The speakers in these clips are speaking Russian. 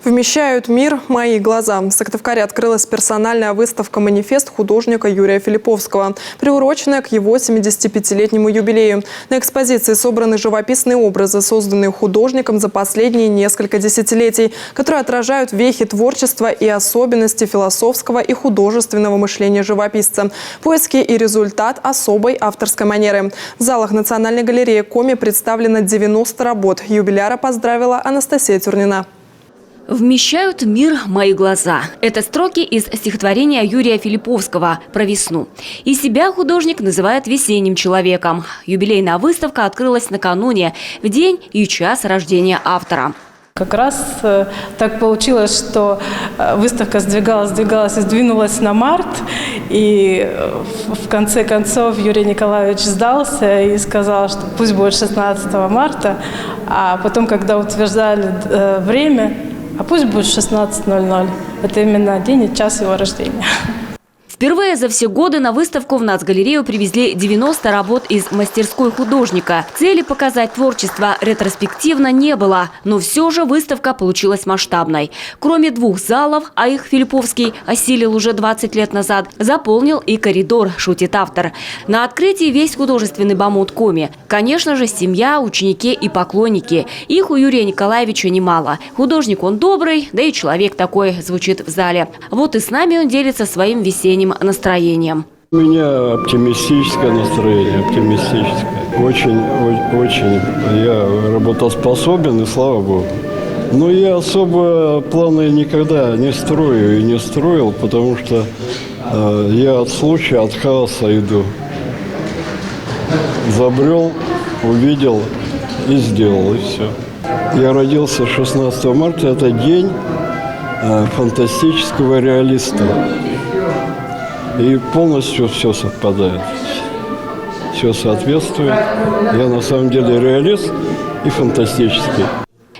Вмещают мир мои глаза. В Сыктывкаре открылась персональная выставка «Манифест» художника Юрия Филипповского, приуроченная к его 75-летнему юбилею. На экспозиции собраны живописные образы, созданные художником за последние несколько десятилетий, которые отражают вехи творчества и особенности философского и художественного мышления живописца. Поиски и результат особой авторской манеры. В залах Национальной галереи Коми представлено 90 работ. Юбиляра поздравила Анастасия Тюрнина. «Вмещают мир мои глаза». Это строки из стихотворения Юрия Филипповского про весну. И себя художник называет весенним человеком. Юбилейная выставка открылась накануне, в день и час рождения автора. Как раз так получилось, что выставка сдвигалась и сдвинулась на март. И в конце концов Юрий Николаевич сдался и сказал, что пусть будет 16 марта. А потом, когда утверждали время, а пусть будет 16:00. Это именно день и час его рождения. Впервые за все годы на выставку в Нацгалерею привезли 90 работ из мастерской художника. Цели показать творчество ретроспективно не было, но все же выставка получилась масштабной. Кроме двух залов, а их Филипповский осилил уже 20 лет назад, заполнил и коридор, шутит автор. На открытии весь художественный бомонд Коми. Конечно же, семья, ученики и поклонники. Их у Юрия Николаевича немало. Художник он добрый, да и человек такой, звучит в зале. Вот и с нами он делится своим весенним настроением. У меня оптимистическое настроение, оптимистическое. Очень. Я работоспособен, и слава Богу. Но я особо планы никогда не строю и не строил, потому что я от случая, от хаоса иду. Забрел, увидел и сделал, и все. Я родился 16 марта, это день фантастического реалиста. И полностью все совпадает, все соответствует. Я на самом деле реалист и фантастический.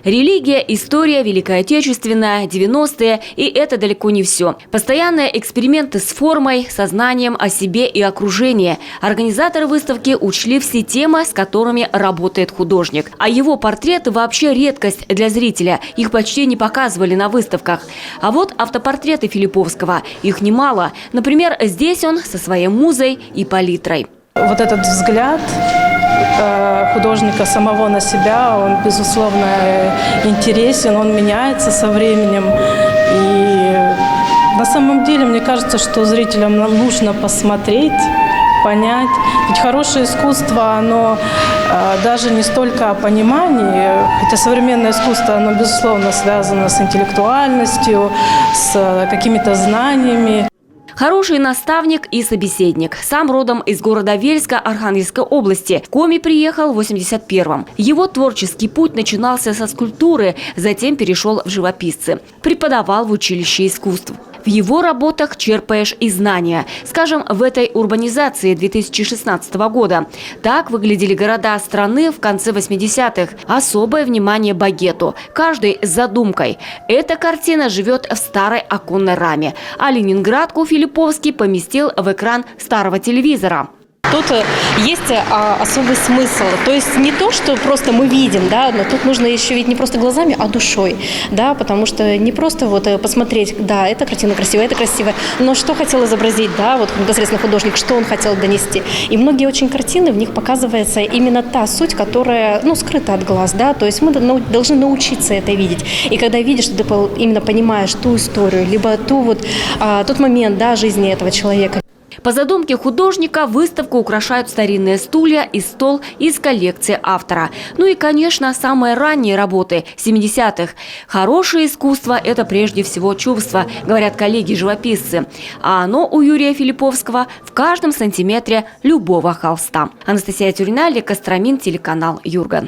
Религия, история, Великая Отечественная, 90-е – и это далеко не все. Постоянные эксперименты с формой, сознанием о себе и окружении. Организаторы выставки учли все темы, с которыми работает художник. А его портреты вообще редкость для зрителя. Их почти не показывали на выставках. А вот автопортреты Филипповского. Их немало. Например, здесь он со своей музой и палитрой. Вот этот взгляд художника самого на себя, он, безусловно, интересен, он меняется со временем. И на самом деле, мне кажется, что зрителям нужно посмотреть, понять. Ведь хорошее искусство, оно даже не столько о понимании, хотя современное искусство, оно, безусловно, связано с интеллектуальностью, с какими-то знаниями. Хороший наставник и собеседник. Сам родом из города Вельска Архангельской области. В Коми приехал в 81-м. Его творческий путь начинался со скульптуры, затем перешел в живописцы. Преподавал в училище искусств. В его работах черпаешь и знания. Скажем, в этой урбанизации 2016 года. Так выглядели города страны в конце 80-х. Особое внимание багету. Каждый с задумкой. Эта картина живет в старой оконной раме. А Ленинградку Филипповский поместил в экран старого телевизора. Тут есть особый смысл. То есть не то, что просто мы видим, да, но тут нужно еще видеть не просто глазами, а душой, да, потому что не просто вот посмотреть, да, эта картина красивая, это красивая, но что хотел изобразить, да, вот непосредственно художник, что он хотел донести. И многие очень картины, в них показывается именно та суть, которая, скрыта от глаз, да, то есть мы должны научиться это видеть. И когда видишь, что ты именно понимаешь ту историю, либо тот момент, да, жизни этого человека. По задумке художника выставку украшают старинные стулья и стол из коллекции автора. Ну и, конечно, самые ранние работы 70-х. Хорошее искусство – это прежде всего чувство, говорят коллеги-живописцы. А оно у Юрия Филипповского в каждом сантиметре любого холста. Анастасия Тюрнина, Олег Костромин, телеканал «Юрган».